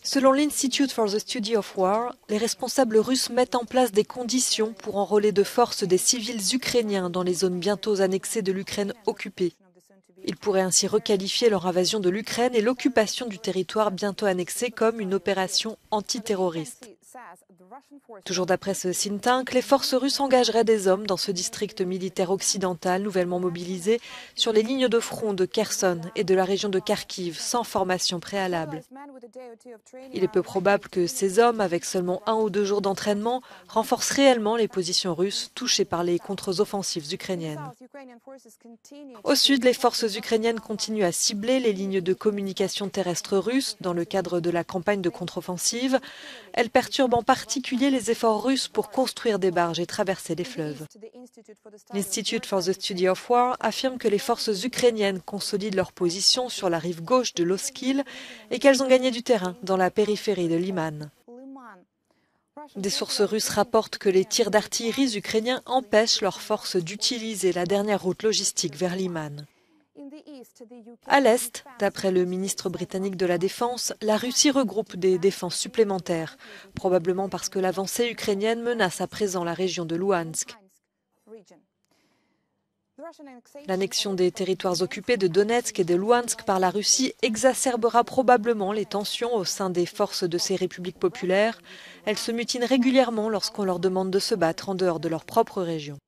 Selon l'Institute for the Study of War, les responsables russes mettent en place des conditions pour enrôler de force des civils ukrainiens dans les zones bientôt annexées de l'Ukraine occupée. Ils pourraient ainsi requalifier leur invasion de l'Ukraine et l'occupation du territoire bientôt annexé comme une opération antiterroriste. Toujours d'après ce think tank, les forces russes engageraient des hommes dans ce district militaire occidental nouvellement mobilisé sur les lignes de front de Kherson et de la région de Kharkiv sans formation préalable. Il est peu probable que ces hommes, avec seulement 1 ou 2 jours d'entraînement, renforcent réellement les positions russes touchées par les contre-offensives ukrainiennes. Au sud, les forces ukrainiennes continuent à cibler les lignes de communication terrestre russes dans le cadre de la campagne de contre-offensive. Elles perturbent en particulier les efforts russes pour construire des barges et traverser les fleuves. L'Institute for the Study of War affirme que les forces ukrainiennes consolident leur position sur la rive gauche de l'Oskil et qu'elles ont gagné du terrain dans la périphérie de Liman. Des sources russes rapportent que les tirs d'artillerie ukrainiens empêchent leurs forces d'utiliser la dernière route logistique vers Liman. À l'est, d'après le ministre britannique de la Défense, la Russie regroupe des défenses supplémentaires, probablement parce que l'avancée ukrainienne menace à présent la région de Louhansk. L'annexion des territoires occupés de Donetsk et de Louhansk par la Russie exacerbera probablement les tensions au sein des forces de ces républiques populaires. Elles se mutinent régulièrement lorsqu'on leur demande de se battre en dehors de leur propre région.